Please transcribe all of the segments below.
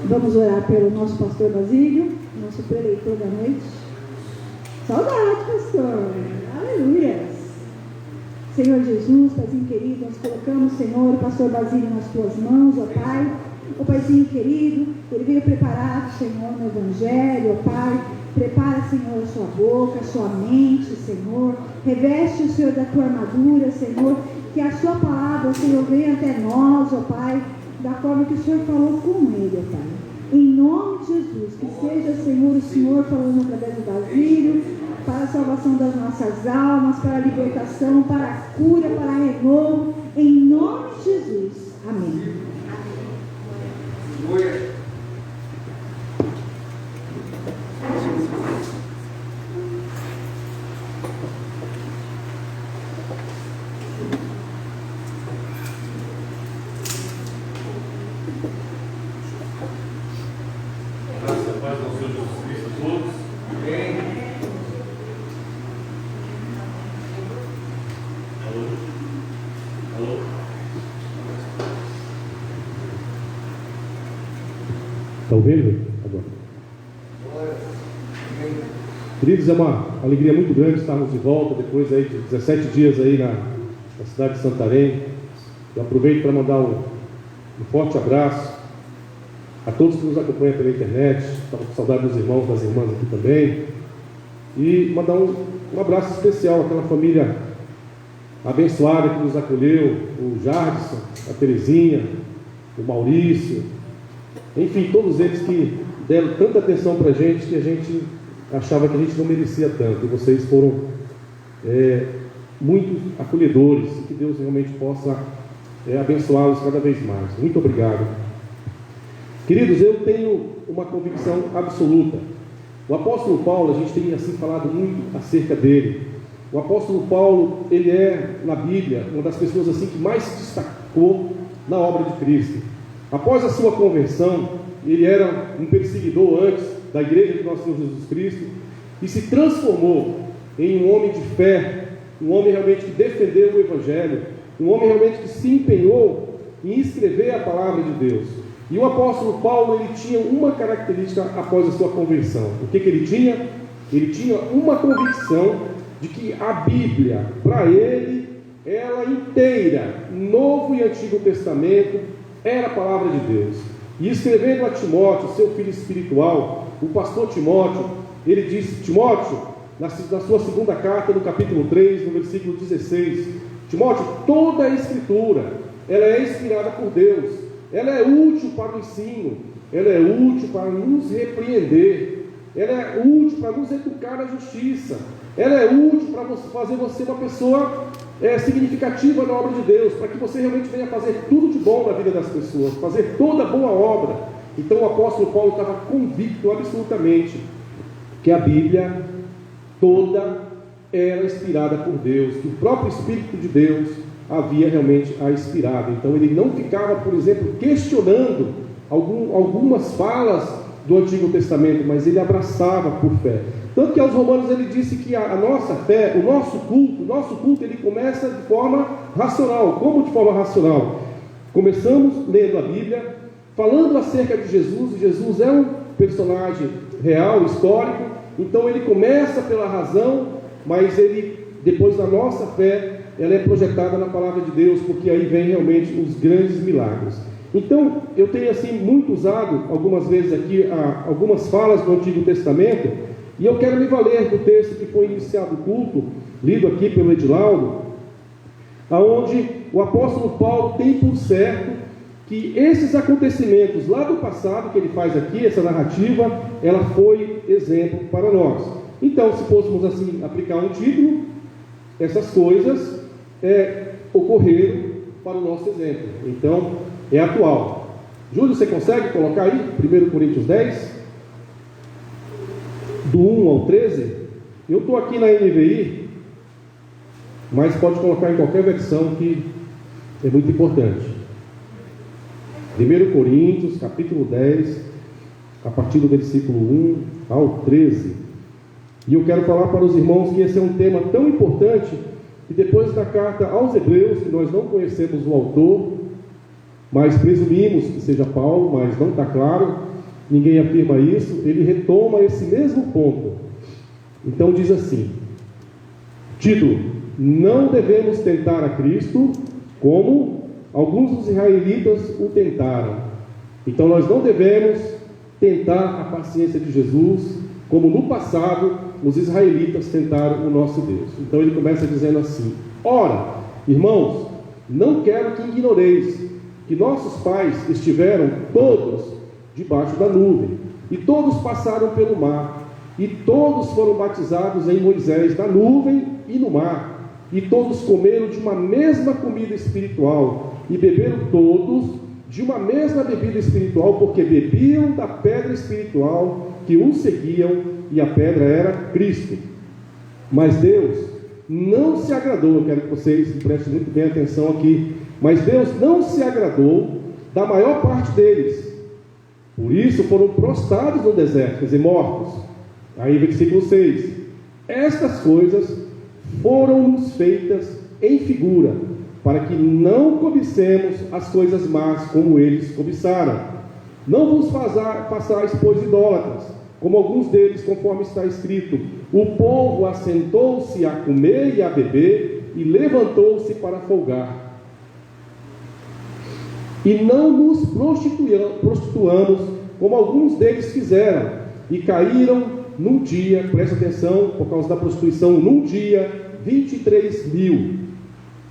Vamos orar pelo nosso pastor Basílio, nosso preleitor da noite. Saudade, pastor. Aleluia. Senhor Jesus, Paizinho querido, nós colocamos, Senhor, o pastor Basílio nas tuas mãos, ó Pai. Ó Paizinho querido, ele veio preparado, Senhor, no Evangelho, ó Pai. Prepara, Senhor, a sua boca, a sua mente, Senhor. Reveste o Senhor da tua armadura, Senhor. Que a sua palavra, Senhor, venha até nós, ó Pai, da forma que o Senhor falou com ele, ó Pai. Em nome de Jesus, que seja, Senhor, o Senhor falando através do Basílio, para a salvação das nossas almas, para a libertação, para a cura, para a renovo, em nome de Jesus. Amém. Está ouvindo? Agora. Queridos, é uma alegria muito grande estarmos de volta depois aí de 17 dias aí na cidade de Santarém. Eu aproveito para mandar um forte abraço a todos que nos acompanham pela internet. Estava com saudade dos irmãos, das irmãs aqui também. E mandar um abraço especial àquela família abençoada que nos acolheu, o Jardson, a Terezinha, o Maurício, enfim, todos eles que deram tanta atenção para a gente que a gente achava que a gente não merecia tanto. E vocês foram muito acolhedores, e que Deus realmente possa abençoá-los cada vez mais. Muito obrigado. Queridos, eu tenho uma convicção absoluta. O apóstolo Paulo, a gente tem assim falado muito acerca dele. O apóstolo Paulo, ele é na Bíblia uma das pessoas assim que mais se destacou na obra de Cristo. Após a sua conversão, ele era um perseguidor antes da igreja de nosso Senhor Jesus Cristo e se transformou em um homem de fé, um homem realmente que defendeu o Evangelho, um homem realmente que se empenhou em escrever a palavra de Deus. E o apóstolo Paulo, ele tinha uma característica após a sua conversão. O que ele tinha? Ele tinha uma convicção de que a Bíblia, para ele, ela inteira, Novo e Antigo Testamento, era a palavra de Deus. E escrevendo a Timóteo, seu filho espiritual, o pastor Timóteo, ele disse: Timóteo, na sua segunda carta, no capítulo 3, no versículo 16, Timóteo, toda a escritura, ela é inspirada por Deus, ela é útil para o ensino, ela é útil para nos repreender, ela é útil para nos educar na justiça, ela é útil para fazer você uma pessoa significativa na obra de Deus, para que você realmente venha fazer tudo de bom na vida das pessoas, fazer toda boa obra. Então o apóstolo Paulo estava convicto absolutamente que a Bíblia toda era inspirada por Deus, que o próprio Espírito de Deus havia realmente a inspirado. Então ele não ficava, por exemplo, questionando algumas falas do Antigo Testamento, mas ele abraçava por fé. Tanto que aos Romanos ele disse que a nossa fé, o nosso culto ele começa de forma racional. Como de forma racional? Começamos lendo a Bíblia, falando acerca de Jesus, e Jesus é um personagem real, histórico, então ele começa pela razão, mas ele, depois da nossa fé, ela é projetada na palavra de Deus, porque aí vem realmente os grandes milagres. Então, eu tenho assim muito usado algumas vezes aqui algumas falas do Antigo Testamento, e eu quero me valer do texto que foi iniciado o culto, lido aqui pelo Edilaldo, aonde o apóstolo Paulo tem por certo que esses acontecimentos lá do passado, que ele faz aqui, essa narrativa, ela foi exemplo para nós. Então, se fôssemos assim aplicar um título, essas coisas ocorreram para o nosso exemplo. Então, é atual. Júlio, você consegue colocar aí 1 Coríntios 10? Do 1 ao 13? Eu estou aqui na NVI, mas pode colocar em qualquer versão que é muito importante. 1 Coríntios, capítulo 10, a partir do versículo 1 ao 13. E eu quero falar para os irmãos que esse é um tema tão importante, que depois da carta aos Hebreus, que nós não conhecemos o autor, mas presumimos que seja Paulo, mas não está claro, ninguém afirma isso. Ele retoma esse mesmo ponto. Então diz assim: título: não devemos tentar a Cristo como alguns dos israelitas o tentaram. Então nós não devemos tentar a paciência de Jesus como no passado os israelitas tentaram o nosso Deus. Então ele começa dizendo assim: ora, irmãos, não quero que ignoreis que nossos pais estiveram todos debaixo da nuvem, e todos passaram pelo mar, e todos foram batizados em Moisés na nuvem e no mar, e todos comeram de uma mesma comida espiritual, e beberam todos de uma mesma bebida espiritual, porque bebiam da pedra espiritual que os seguiam, e a pedra era Cristo. Mas Deus não se agradou, eu quero que vocês prestem muito bem atenção aqui, mas Deus não se agradou da maior parte deles, por isso foram prostrados no deserto, quer dizer, mortos. Aí versículo 6: estas coisas foram-nos feitas em figura, para que não cobicemos as coisas más como eles cobiçaram. Não vos façais, pois, idólatras, como alguns deles, conforme está escrito: o povo assentou-se a comer e a beber, e levantou-se para folgar. E não nos prostituamos, como alguns deles fizeram, e caíram num dia, presta atenção, por causa da prostituição, num dia, 23.000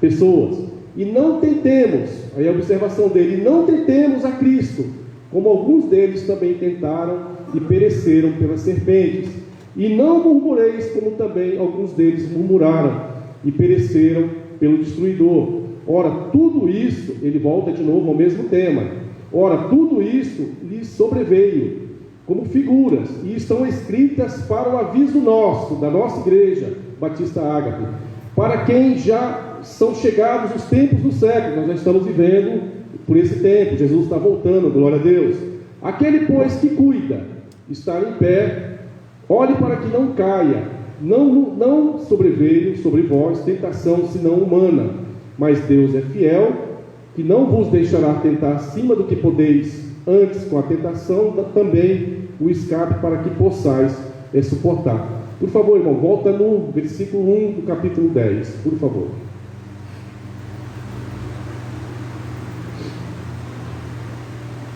pessoas. E não tentemos, aí a observação dele, não tentemos a Cristo, como alguns deles também tentaram e pereceram pelas serpentes. E não murmureis, como também alguns deles murmuraram e pereceram pelo destruidor. Ora, tudo isso, ele volta de novo ao mesmo tema. Ora, tudo isso lhes sobreveio como figuras, e estão escritas para o aviso nosso, da nossa igreja, Batista Ágape, para quem já são chegados os tempos do século. Nós já estamos vivendo por esse tempo, Jesus está voltando, glória a Deus. Aquele, pois, que cuida estar em pé, olhe para que não caia. Não sobreveio sobre vós tentação senão humana, mas Deus é fiel, que não vos deixará tentar acima do que podeis, antes com a tentação também o escape, para que possais suportar. Por favor, irmão, volta no versículo 1 do capítulo 10, por favor.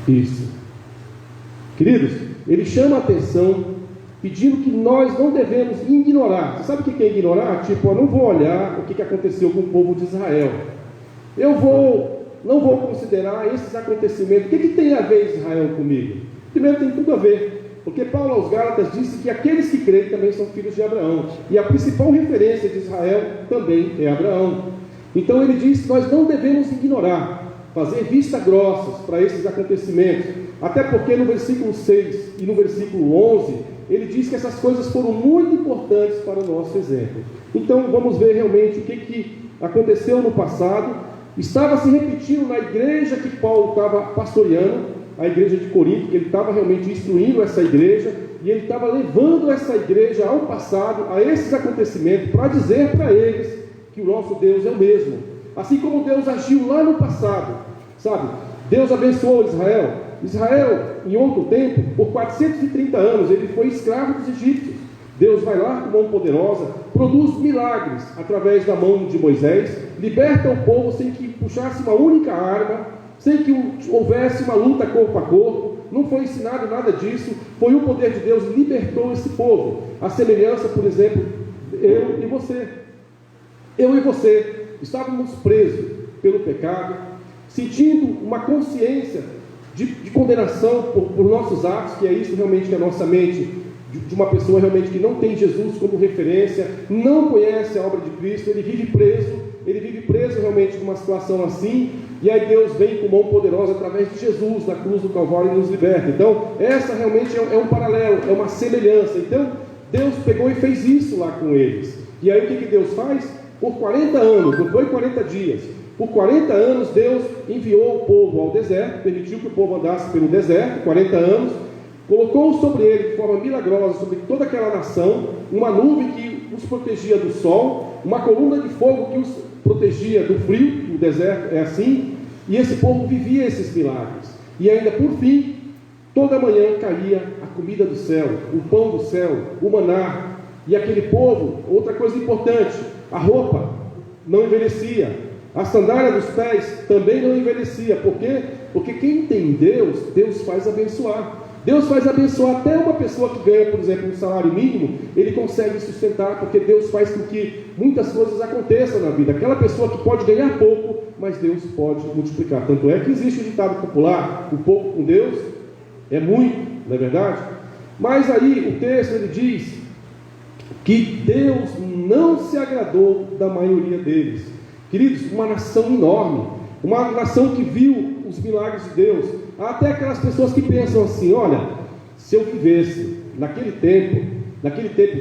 Isso. Queridos, ele chama a atenção pedindo que nós não devemos ignorar. Você sabe o que é ignorar? Tipo, eu não vou olhar o que aconteceu com o povo de Israel. Não vou considerar esses acontecimentos. O que tem a ver Israel comigo? Primeiro, tem tudo a ver, porque Paulo aos Gálatas disse que aqueles que creem também são filhos de Abraão, e a principal referência de Israel também é Abraão. Então ele diz que nós não devemos ignorar, fazer vista grossas para esses acontecimentos, até porque no versículo 6 e no versículo 11, ele diz que essas coisas foram muito importantes para o nosso exemplo. Então vamos ver realmente o que aconteceu no passado. Estava se repetindo na igreja que Paulo estava pastoreando, a igreja de Corinto, que ele estava realmente instruindo essa igreja, e ele estava levando essa igreja ao passado, a esses acontecimentos, para dizer para eles que o nosso Deus é o mesmo. Assim como Deus agiu lá no passado, sabe? Deus abençoou Israel. Israel, em outro tempo, por 430 anos, ele foi escravo dos egípcios. Deus vai lá com mão poderosa, produz milagres através da mão de Moisés, liberta o povo sem que puxasse uma única arma, sem que houvesse uma luta corpo a corpo. Não foi ensinado nada disso. Foi o poder de Deus que libertou esse povo. A semelhança, por exemplo, eu e você. Eu e você estávamos presos pelo pecado, sentindo uma consciência de condenação por nossos atos, que é isso realmente que a nossa mente, de uma pessoa realmente que não tem Jesus como referência, não conhece a obra de Cristo, ele vive preso realmente numa situação assim, e aí Deus vem com mão poderosa através de Jesus na cruz do Calvário e nos liberta. Então essa realmente é um paralelo, é uma semelhança. Então Deus pegou e fez isso lá com eles. E aí o que Deus faz? Por 40 anos, não foi 40 dias, por 40 anos Deus enviou o povo ao deserto, permitiu que o povo andasse pelo deserto, 40 anos, colocou sobre ele de forma milagrosa, sobre toda aquela nação, uma nuvem que os protegia do sol, uma coluna de fogo que os protegia do frio, o deserto é assim, E esse povo vivia esses milagres. E ainda por fim, toda manhã caía a comida do céu, o pão do céu, o maná. E aquele povo, outra coisa importante, a roupa não envelhecia, a sandália dos pés também não envelhecia. Por quê? Porque quem tem Deus, Deus faz abençoar. Deus faz abençoar até uma pessoa que ganha, por exemplo, um salário mínimo, ele consegue sustentar, porque Deus faz com que muitas coisas aconteçam na vida. Aquela pessoa que pode ganhar pouco, mas Deus pode multiplicar. Tanto é que existe o ditado popular, o pouco com Deus é muito, não é verdade? Mas aí o texto ele diz que Deus não se agradou da maioria deles. Queridos, uma nação enorme, uma nação que viu os milagres de Deus. Há até aquelas pessoas que pensam assim: olha, se eu vivesse naquele tempo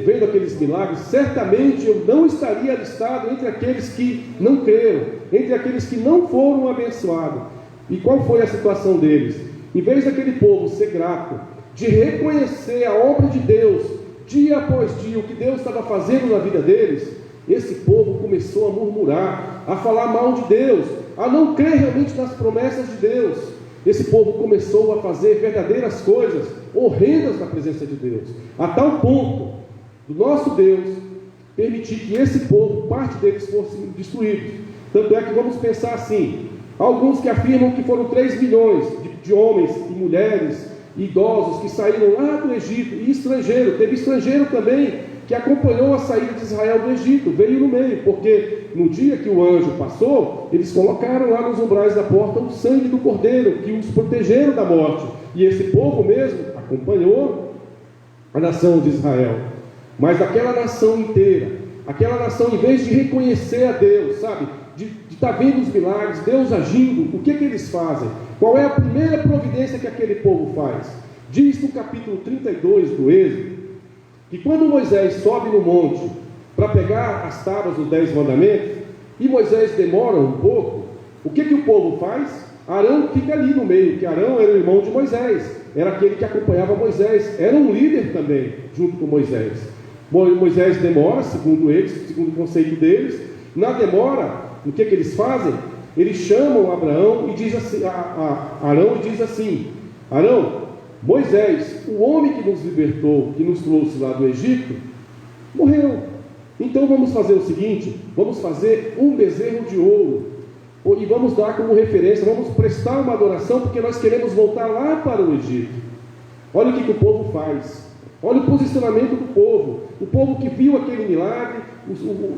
vendo aqueles milagres, certamente eu não estaria alistado entre aqueles que não creram, entre aqueles que não foram abençoados. E qual foi a situação deles? Em vez daquele povo ser grato, de reconhecer a obra de Deus, dia após dia, o que Deus estava fazendo na vida deles, esse povo começou a murmurar, a falar mal de Deus, a não crer realmente nas promessas de Deus. Esse povo começou a fazer verdadeiras coisas horrendas na presença de Deus, a tal ponto do nosso Deus permitir que esse povo, parte deles, fosse destruídos. Tanto é que vamos pensar assim: alguns que afirmam que foram 3 milhões de homens e mulheres e idosos que saíram lá do Egito, e estrangeiro, teve estrangeiro também que acompanhou a saída de Israel do Egito, veio no meio, porque no dia que o anjo passou, eles colocaram lá nos umbrais da porta o sangue do cordeiro, que os protegeram da morte, e esse povo mesmo acompanhou a nação de Israel. Mas daquela nação inteira, aquela nação, em vez de reconhecer a Deus, sabe, de estar vendo os milagres, Deus agindo, o que eles fazem? Qual é a primeira providência que aquele povo faz? Diz no capítulo 32 do Êxodo, que quando Moisés sobe no monte para pegar as tábuas dos 10 mandamentos, e Moisés demora um pouco, o que o povo faz? Arão fica ali no meio, que Arão era o irmão de Moisés, era aquele que acompanhava Moisés, era um líder também, junto com Moisés. Moisés demora, segundo eles, segundo o conceito deles. Na demora, o que eles fazem? Eles chamam Abraão e diz assim, Arão e diz assim: Arão, Moisés, o homem que nos libertou, que nos trouxe lá do Egito, morreu. Então vamos fazer o seguinte: vamos fazer um bezerro de ouro, e vamos dar como referência, vamos prestar uma adoração, porque nós queremos voltar lá para o Egito. Olha o que o povo faz, olha o posicionamento do povo, o povo que viu aquele milagre.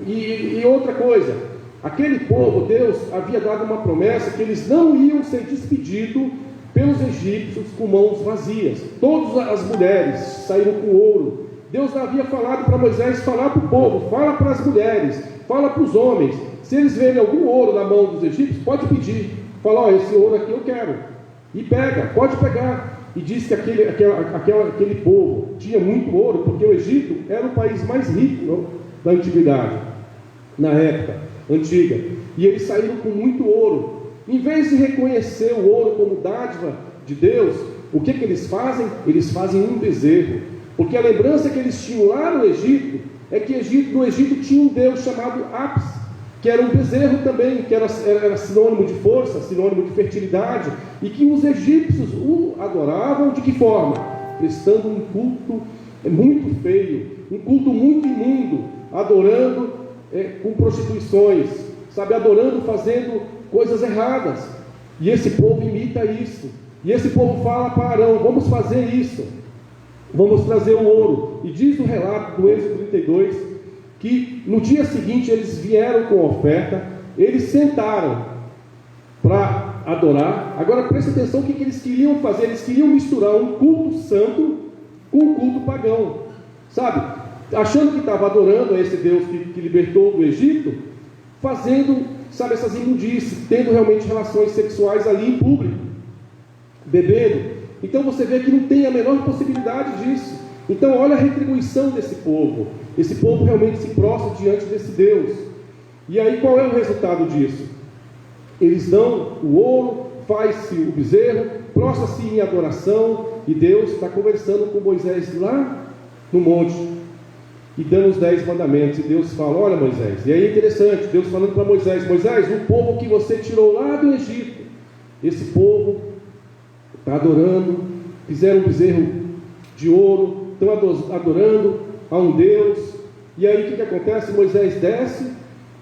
E outra coisa, aquele povo, Deus havia dado uma promessa que eles não iam ser despedidos pelos egípcios com mãos vazias. Todas as mulheres saíram com ouro. Deus havia falado para Moisés falar para o povo, fala para as mulheres, fala para os homens, se eles verem algum ouro na mão dos egípcios, pode pedir, fala: ó, esse ouro aqui eu quero, e pega, pode pegar. E diz que aquele povo tinha muito ouro, porque o Egito era o país mais rico da antiguidade, na época antiga, e eles saíram com muito ouro. Em vez de reconhecer o ouro como dádiva de Deus, o que eles fazem? Eles fazem um bezerro, porque a lembrança que eles tinham lá no Egito é que no Egito tinha um Deus chamado Apis, que era um bezerro também, que era sinônimo de força, sinônimo de fertilidade, e que os egípcios o adoravam de que forma? Prestando um culto muito feio, um culto muito imundo, adorando com prostituições, sabe, adorando, fazendo coisas erradas. E esse povo imita isso, e esse povo fala para Arão: vamos fazer isso, vamos trazer o ouro. E diz o relato do Êxodo 32, que no dia seguinte eles vieram com a oferta, eles sentaram para adorar. Agora preste atenção o que eles queriam fazer: eles queriam misturar um culto santo com um culto pagão, sabe, achando que estava adorando a esse Deus que libertou do Egito, fazendo, sabe, essas imundícies, tendo realmente relações sexuais ali em público, bebendo. Então você vê que não tem a menor possibilidade disso. Então olha a retribuição desse povo. Esse povo realmente se prostra diante desse Deus. E aí qual é o resultado disso? Eles dão o ouro, faz-se o bezerro, prostra-se em adoração, e Deus está conversando com Moisés lá no monte, e dando os 10 mandamentos. E Deus fala: olha, Moisés, e aí é interessante, Deus falando para Moisés: Moisés, o povo que você tirou lá do Egito, esse povo está adorando, fizeram um bezerro de ouro, estão adorando a um Deus. E aí o que acontece? Moisés desce,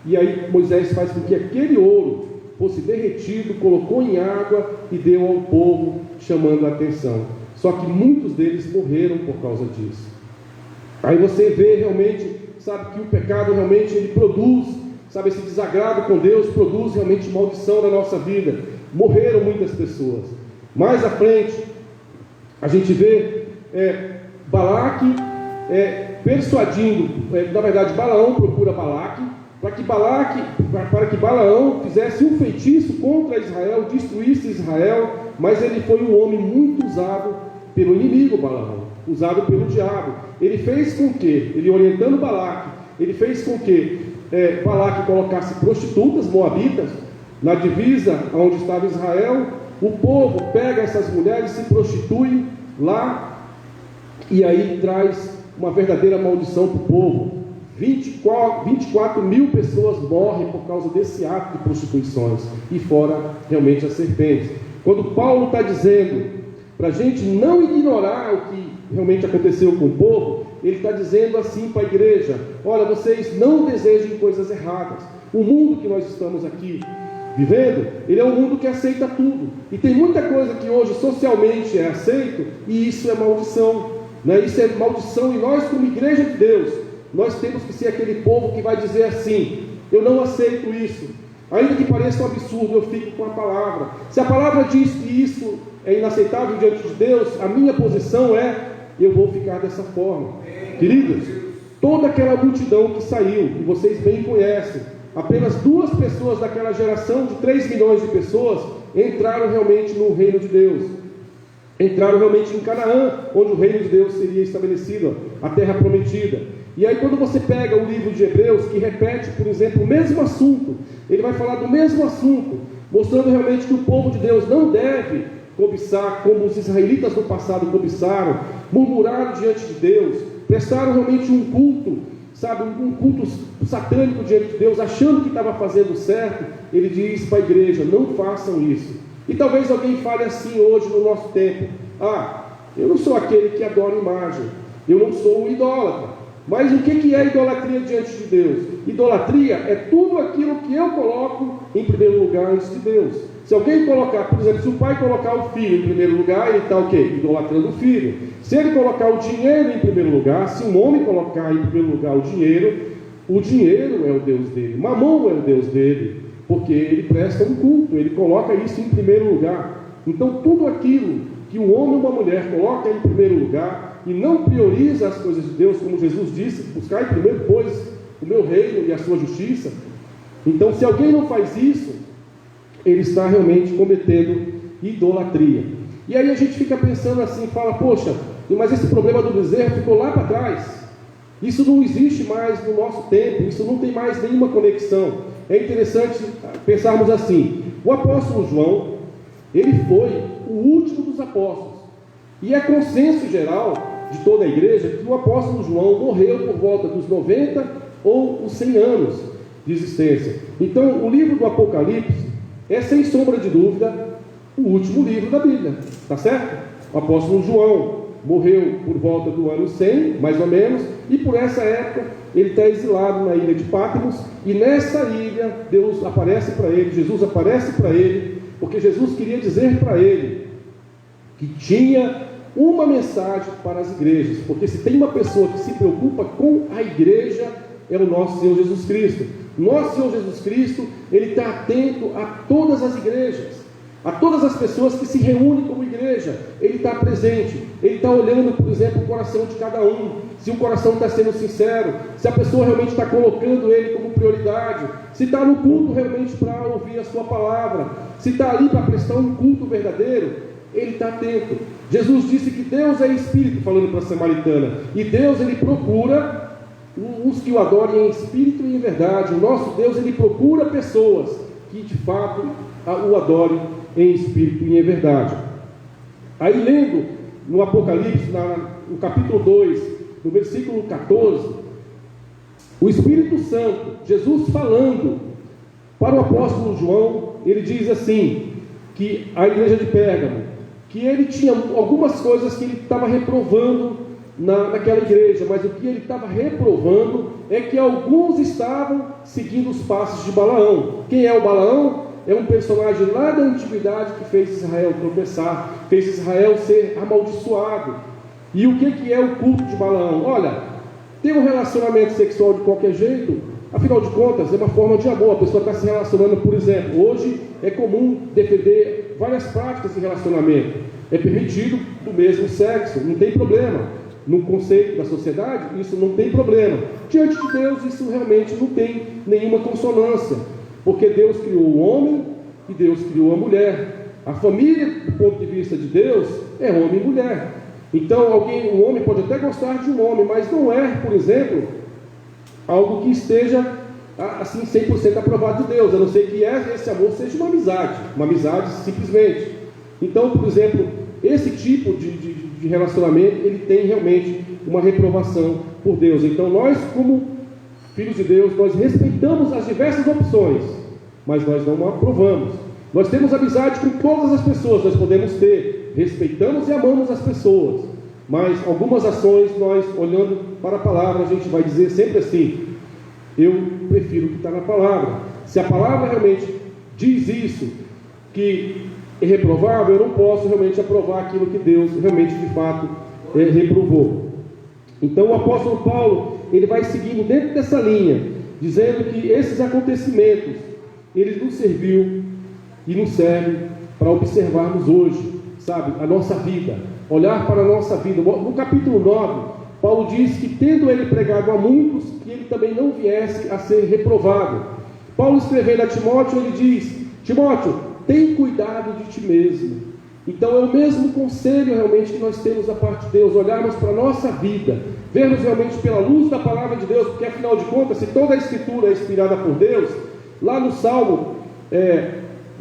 e aí Moisés faz com que aquele ouro fosse derretido, colocou em água e deu ao povo, chamando a atenção. Só que muitos deles morreram por causa disso. Aí você vê realmente, sabe, que o pecado realmente ele produz, sabe, esse desagrado com Deus produz realmente maldição na nossa vida. Morreram muitas pessoas. Mais à frente, a gente vê Balaque persuadindo, na verdade Balaão procura Balaque, para que Balaão fizesse um feitiço contra Israel, destruísse Israel, mas ele foi um homem muito usado pelo inimigo Balaão, usado pelo diabo. Ele fez com que, ele orientando Balaque, ele fez com que Balaque colocasse prostitutas moabitas na divisa onde estava Israel. O povo pega essas mulheres, se prostitui lá, e aí traz uma verdadeira maldição para o povo. 24 mil pessoas morrem por causa desse ato de prostituições, e fora realmente as serpentes. Quando Paulo está dizendo para a gente não ignorar o que realmente aconteceu com o povo, ele está dizendo assim para a igreja: olha, vocês não desejem coisas erradas. O mundo que nós estamos aqui vivendo, ele é um mundo que aceita tudo, e tem muita coisa que hoje socialmente é aceito, e isso é maldição, né? Isso é maldição, e nós como igreja de Deus, nós temos que ser aquele povo que vai dizer assim: eu não aceito isso, ainda que pareça um absurdo, eu fico com a palavra. Se a palavra diz que isso é inaceitável diante de Deus, a minha posição é: eu vou ficar dessa forma. Queridos, toda aquela multidão que saiu, e vocês bem conhecem, apenas 2 pessoas daquela geração de 3 milhões de pessoas entraram realmente no reino de Deus, entraram realmente em Canaã, onde o reino de Deus seria estabelecido, a terra prometida. E aí quando você pega o livro de Hebreus, que repete, por exemplo, o mesmo assunto, ele vai falar do mesmo assunto, mostrando realmente que o povo de Deus não deve cobiçar como os israelitas no passado cobiçaram, murmuraram diante de Deus, prestaram realmente um culto, sabe, um culto satânico diante de Deus, achando que estava fazendo certo. Ele diz para a igreja: não façam isso. E talvez alguém fale assim hoje no nosso tempo: eu não sou aquele que adora imagem, eu não sou um idólatra. Mas o que é idolatria diante de Deus? Idolatria é tudo aquilo que eu coloco em primeiro lugar antes de Deus. Se alguém colocar, por exemplo, se o pai colocar o filho em primeiro lugar, ele está o quê? Idolatrando o filho. Se ele colocar o dinheiro em primeiro lugar, se um homem colocar em primeiro lugar o dinheiro é o Deus dele, Mamon é o Deus dele, porque ele presta um culto, ele coloca isso em primeiro lugar. Então tudo aquilo que um homem ou uma mulher coloca em primeiro lugar e não prioriza as coisas de Deus, como Jesus disse: buscai primeiro, pois, o meu reino e a sua justiça. Então, se alguém não faz isso, ele está realmente cometendo idolatria. E aí a gente fica pensando assim, fala: poxa, mas esse problema do bezerro ficou lá para trás, isso não existe mais no nosso tempo, isso não tem mais nenhuma conexão. É interessante pensarmos assim: o apóstolo João, ele foi o último dos apóstolos, e é consenso geral de toda a igreja que o apóstolo João morreu por volta dos 90 ou os 100 anos de existência. Então o livro do Apocalipse é, sem sombra de dúvida, o último livro da Bíblia, está certo? O apóstolo João morreu por volta do ano 100, mais ou menos, e por essa época ele está exilado na ilha de Patmos, e nessa ilha Deus aparece para ele, Jesus aparece para ele, porque Jesus queria dizer para ele que tinha uma mensagem para as igrejas, porque se tem uma pessoa que se preocupa com a igreja, é o nosso Senhor Jesus Cristo. Nosso Senhor Jesus Cristo, ele está atento a todas as igrejas, a todas as pessoas que se reúnem como igreja. Ele está presente, ele está olhando, por exemplo, o coração de cada um, se o coração está sendo sincero, se a pessoa realmente está colocando ele como prioridade, se está no culto realmente para ouvir a sua palavra, se está ali para prestar um culto verdadeiro. Ele está atento. Jesus disse que Deus é espírito, falando para a samaritana, e Deus, ele procura os que o adorem em espírito e em verdade. O nosso Deus, ele procura pessoas que de fato o adorem em espírito e em verdade. Aí, lendo no Apocalipse, no capítulo 2, no versículo 14, o Espírito Santo, Jesus falando para o apóstolo João, ele diz assim: que a igreja de Pérgamo, que ele tinha algumas coisas que ele estava reprovando naquela igreja, mas o que ele estava reprovando é que alguns estavam seguindo os passos de Balaão. Quem é o Balaão? É um personagem lá da antiguidade que fez Israel tropeçar, fez Israel ser amaldiçoado. E o que é o culto de Balaão? Olha, ter um relacionamento sexual de qualquer jeito, afinal de contas, é uma forma de amor. A pessoa está se relacionando, por exemplo, hoje é comum defender várias práticas de relacionamento. É permitido do mesmo sexo, não tem problema. No conceito da sociedade, isso não tem problema. Diante de Deus, isso realmente não tem nenhuma consonância, porque Deus criou o homem e Deus criou a mulher. A família, do ponto de vista de Deus, é homem e mulher. Então, um homem pode até gostar de um homem, mas não é, por exemplo, algo que esteja assim 100% aprovado de Deus, a não ser que esse amor seja uma amizade simplesmente. Então, por exemplo, esse tipo de relacionamento, ele tem realmente uma reprovação por Deus. Então nós, como filhos de Deus, nós respeitamos as diversas opções, mas nós não aprovamos. Nós temos amizade com todas as pessoas, nós podemos ter, respeitamos e amamos as pessoas, mas algumas ações, nós olhando para a palavra, a gente vai dizer sempre assim: eu prefiro o que está na palavra. Se a palavra realmente diz isso, que é reprovável, eu não posso realmente aprovar aquilo que Deus realmente de fato reprovou. Então o apóstolo Paulo, ele vai seguindo dentro dessa linha, dizendo que esses acontecimentos, eles nos serviu e nos servem para observarmos hoje, sabe, a nossa vida, olhar para a nossa vida. No capítulo 9, Paulo diz que tendo ele pregado a muitos, que ele também não viesse a ser reprovado. Paulo escrevendo a Timóteo, ele diz: Timóteo, tem cuidado de ti mesmo. Então é o mesmo conselho realmente que nós temos da parte de Deus, olharmos para a nossa vida, vermos realmente pela luz da palavra de Deus, porque afinal de contas, se toda a escritura é inspirada por Deus, lá no Salmo,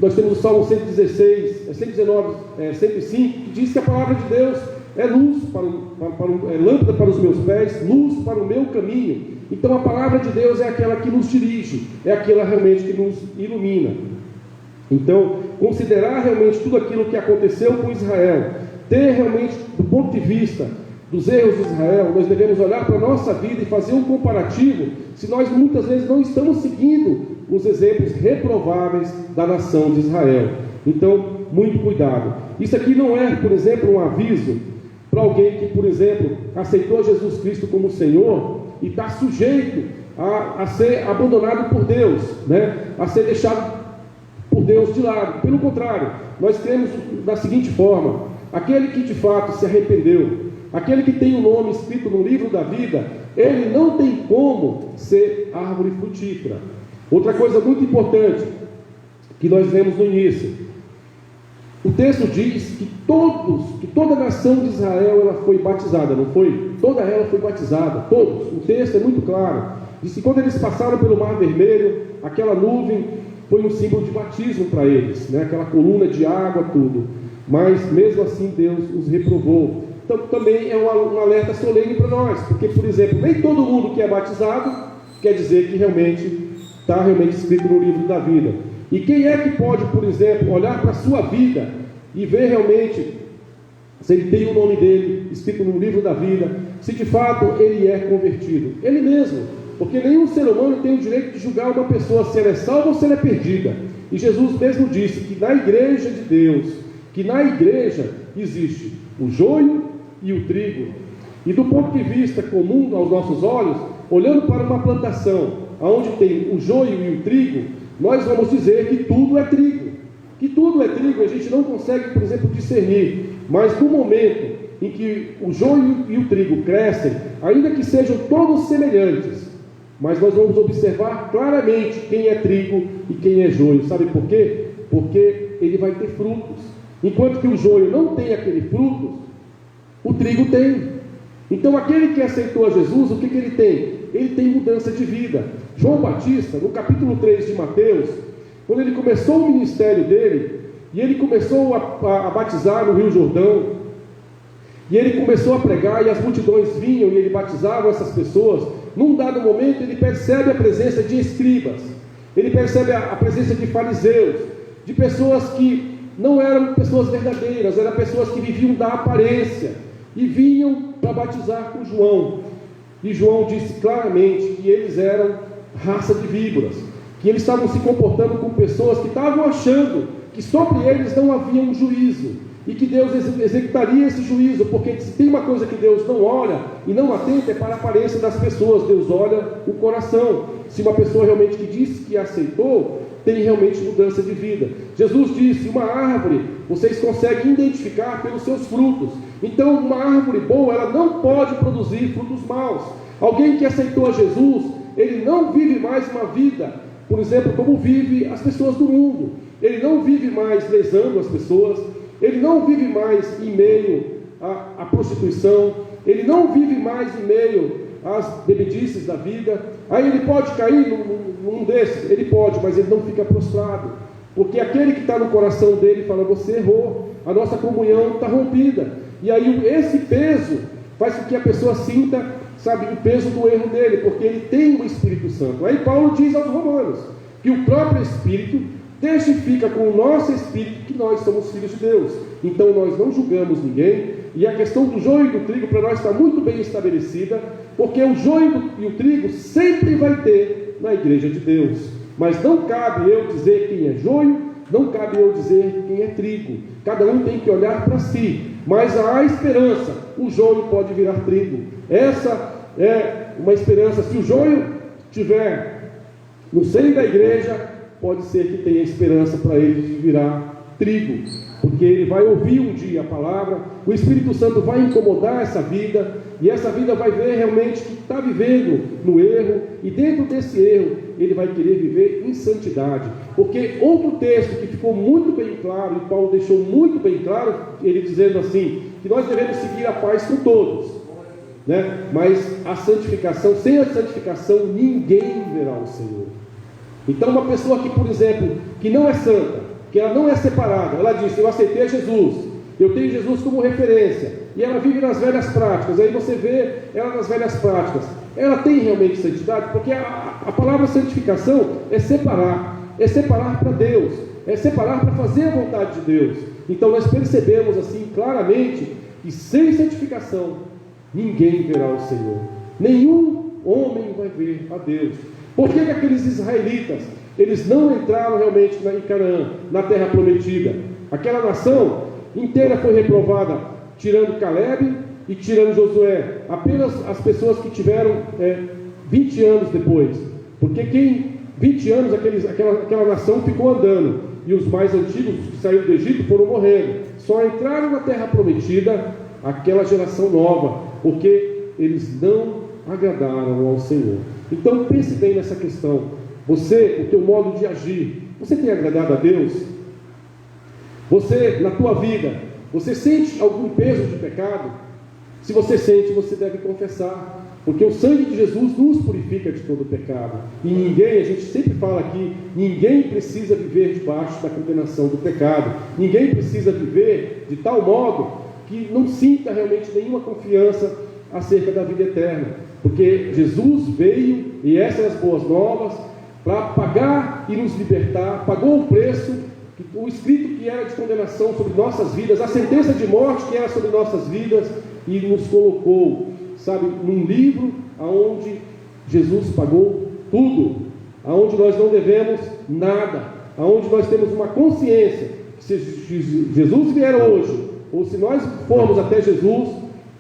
nós temos o Salmo 116, 119, 105, que diz que a palavra de Deus é luz é lâmpada para os meus pés, luz para o meu caminho. Então a palavra de Deus é aquela que nos dirige, é aquela realmente que nos ilumina. Então, considerar realmente tudo aquilo que aconteceu com Israel, ter realmente, do ponto de vista dos erros de Israel, nós devemos olhar para a nossa vida e fazer um comparativo, se nós muitas vezes não estamos seguindo os exemplos reprováveis da nação de Israel. Então, muito cuidado. Isso aqui não é, por exemplo, um aviso para alguém que, por exemplo, aceitou Jesus Cristo como Senhor e está sujeito a ser abandonado por Deus, né? A ser deixado por Deus de lado. Pelo contrário, nós temos da seguinte forma: aquele que de fato se arrependeu, aquele que tem o nome escrito no livro da vida, ele não tem como ser árvore frutífera. Outra coisa muito importante que nós vemos no início, o texto diz que toda a nação de Israel ela foi batizada, não foi? Toda ela foi batizada, todos. O texto é muito claro. Diz que quando eles passaram pelo Mar Vermelho, aquela nuvem foi um símbolo de batismo para eles, né? Aquela coluna de água, tudo. Mas mesmo assim Deus os reprovou. Então também é um alerta solene para nós, porque, por exemplo, nem todo mundo que é batizado quer dizer que realmente está realmente escrito no livro da vida. E quem é que pode, por exemplo, olhar para a sua vida e ver realmente se ele tem o nome dele escrito no livro da vida, se de fato ele é convertido? Ele mesmo. Porque nenhum ser humano tem o direito de julgar uma pessoa se ela é salva ou se ela é perdida. E Jesus mesmo disse que na igreja de Deus, que na igreja existe o joio e o trigo. E do ponto de vista comum aos nossos olhos, olhando para uma plantação onde tem o joio e o trigo, nós vamos dizer que tudo é trigo. Que tudo é trigo, a gente não consegue, por exemplo, discernir. Mas no momento em que o joio e o trigo crescem, ainda que sejam todos semelhantes, mas nós vamos observar claramente quem é trigo e quem é joio. Sabe por quê? Porque ele vai ter frutos. Enquanto que o joio não tem aquele fruto, o trigo tem. Então aquele que aceitou a Jesus, o que ele tem? Ele tem mudança de vida. João Batista, no capítulo 3 de Mateus, quando ele começou o ministério dele, e ele começou a batizar no Rio Jordão, e ele começou a pregar, e as multidões vinham, e ele batizava essas pessoas. Num dado momento ele percebe a presença de escribas, ele percebe a presença de fariseus, de pessoas que não eram pessoas verdadeiras, eram pessoas que viviam da aparência e vinham para batizar com João. E João disse claramente que eles eram raça de víboras, que eles estavam se comportando com pessoas que estavam achando que sobre eles não havia um juízo, e que Deus executaria esse juízo, porque se tem uma coisa que Deus não olha e não atenta, é para a aparência das pessoas. Deus olha o coração. Se uma pessoa realmente que disse que aceitou, tem realmente mudança de vida. Jesus disse: uma árvore vocês conseguem identificar pelos seus frutos. Então uma árvore boa, ela não pode produzir frutos maus. Alguém que aceitou a Jesus, ele não vive mais uma vida, por exemplo, como vive as pessoas do mundo. Ele não vive mais lesando as pessoas, ele não vive mais em meio à prostituição, ele não vive mais em meio às bebedices da vida. Aí ele pode cair num desses, ele pode, mas ele não fica prostrado, porque aquele que está no coração dele fala: você errou, a nossa comunhão está rompida. E aí esse peso faz com que a pessoa sinta, sabe, o peso do erro dele, porque ele tem o Espírito Santo. Aí Paulo diz aos Romanos que o próprio Espírito testifica com o nosso espírito que nós somos filhos de Deus. Então nós não julgamos ninguém, e a questão do joio e do trigo para nós está muito bem estabelecida, porque o joio e o trigo sempre vai ter na igreja de Deus, mas não cabe eu dizer quem é joio, não cabe eu dizer quem é trigo. Cada um tem que olhar para si, mas há esperança. O joio pode virar trigo, essa é uma esperança. Se o joio estiver no seio da igreja, pode ser que tenha esperança para ele virar trigo, porque ele vai ouvir um dia a palavra, o Espírito Santo vai incomodar essa vida, e essa vida vai ver realmente que está vivendo no erro, e dentro desse erro ele vai querer viver em santidade. Porque outro texto que ficou muito bem claro, e Paulo deixou muito bem claro, ele dizendo assim, que nós devemos seguir a paz com todos, né? Mas a santificação, sem a santificação ninguém verá o Senhor. Então uma pessoa que, por exemplo, que não é santa, que ela não é separada, ela diz: eu aceitei a Jesus, eu tenho Jesus como referência, e ela vive nas velhas práticas. Aí você vê ela nas velhas práticas, ela tem realmente santidade? Porque a palavra santificação é separar para Deus, é separar para fazer a vontade de Deus. Então nós percebemos assim claramente que sem santificação ninguém verá o Senhor, nenhum homem vai ver a Deus. Por que aqueles israelitas, eles não entraram realmente em Canaã, na terra prometida? Aquela nação inteira foi reprovada, tirando Caleb e tirando Josué. Apenas as pessoas que tiveram 20 anos depois, porque 20 anos aquela nação ficou andando, e os mais antigos que saíram do Egito foram morrendo. Só entraram na terra prometida aquela geração nova, porque eles não agradaram ao Senhor. Então pense bem nessa questão. Você, o teu modo de agir, você tem agradado a Deus? Você, na tua vida, você sente algum peso de pecado? Se você sente, você deve confessar, porque o sangue de Jesus nos purifica de todo pecado. E ninguém, a gente sempre fala aqui, ninguém precisa viver debaixo da condenação do pecado. Ninguém precisa viver de tal modo que não sinta realmente nenhuma confiança acerca da vida eterna, porque Jesus veio, e essas são as boas novas, para pagar e nos libertar. Pagou o preço, o escrito que era de condenação sobre nossas vidas, a sentença de morte que era sobre nossas vidas, e nos colocou, sabe, num livro aonde Jesus pagou tudo, aonde nós não devemos nada, aonde nós temos uma consciência que se Jesus vier hoje, ou se nós formos até Jesus,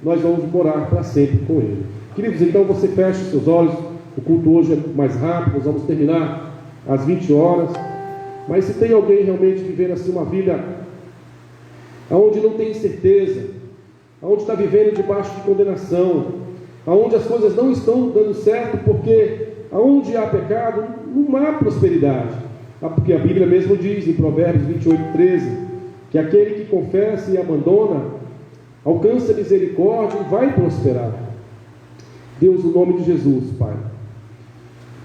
nós vamos morar para sempre com Ele. Queridos, então você fecha os seus olhos. O culto hoje é mais rápido, nós vamos terminar às 20 horas. Mas se tem alguém realmente vivendo assim uma vida onde não tem certeza, onde está vivendo debaixo de condenação, onde as coisas não estão dando certo, porque onde há pecado não há prosperidade. Porque a Bíblia mesmo diz em Provérbios 28:13 que aquele que confessa e abandona alcança misericórdia e vai prosperar. Deus, no nome de Jesus, Pai,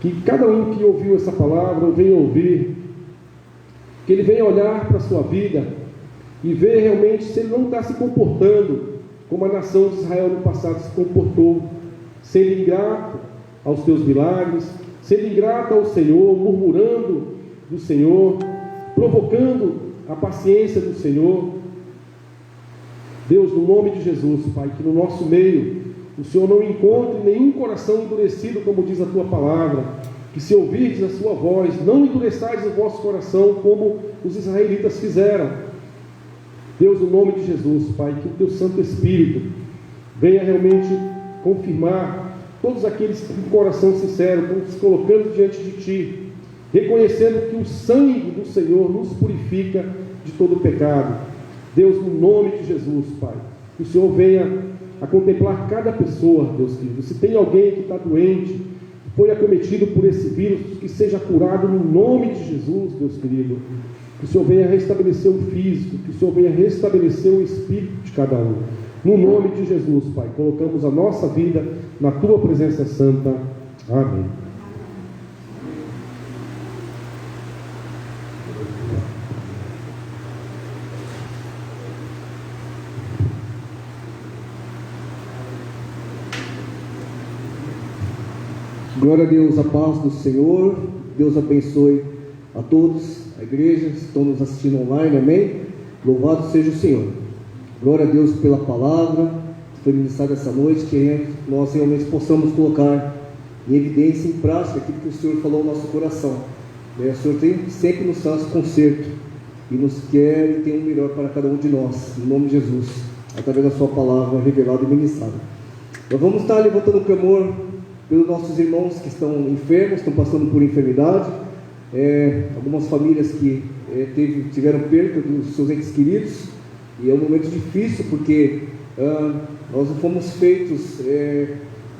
que cada um que ouviu essa palavra ou venha ouvir, que ele venha olhar para a sua vida e ver realmente se ele não está se comportando como a nação de Israel no passado se comportou, sendo ingrato aos teus milagres, sendo ingrato ao Senhor, murmurando do Senhor, provocando a paciência do Senhor. Deus, no nome de Jesus, Pai, que no nosso meio o Senhor não encontre nenhum coração endurecido, como diz a Tua palavra, que se ouvirdes a Sua voz, não endureçais o vosso coração como os israelitas fizeram. Deus, no nome de Jesus, Pai, que o Teu Santo Espírito venha realmente confirmar todos aqueles com coração sincero, se colocando diante de Ti, reconhecendo que o sangue do Senhor nos purifica de todo pecado. Deus, no nome de Jesus, Pai, que o Senhor venha a contemplar cada pessoa, Deus querido. Se tem alguém que está doente, que foi acometido por esse vírus, que seja curado no nome de Jesus, Deus querido. Que o Senhor venha restabelecer o físico, que o Senhor venha restabelecer o espírito de cada um. No nome de Jesus, Pai, colocamos a nossa vida na Tua presença santa. Amém. Glória a Deus, a paz do Senhor. Deus abençoe a todos, a igreja que estão nos assistindo online, amém? Louvado seja o Senhor. Glória a Deus pela palavra que foi ministrada essa noite, que nós realmente possamos colocar em evidência, em prática, aquilo que o Senhor falou no nosso coração. O Senhor sempre nos traz conserto e nos quer e tem o melhor para cada um de nós, em nome de Jesus, através da sua palavra revelada e ministrada. Nós vamos estar levantando o clamor pelos nossos irmãos que estão enfermos, estão passando por enfermidade, algumas famílias que tiveram perda dos seus entes queridos, e é um momento difícil porque nós não fomos feitos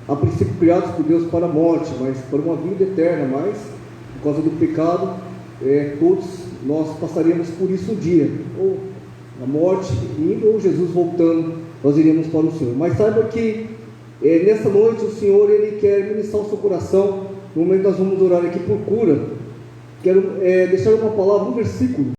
a princípio criados por Deus para a morte, mas para uma vida eterna. Mas por causa do pecado, todos nós passaremos por isso um dia, ou a morte indo, ou Jesus voltando, nós iremos para o Senhor. Mas saiba que nessa noite o Senhor Ele quer ministrar o seu coração. No momento nós vamos orar aqui por cura. Quero deixar uma palavra, um versículo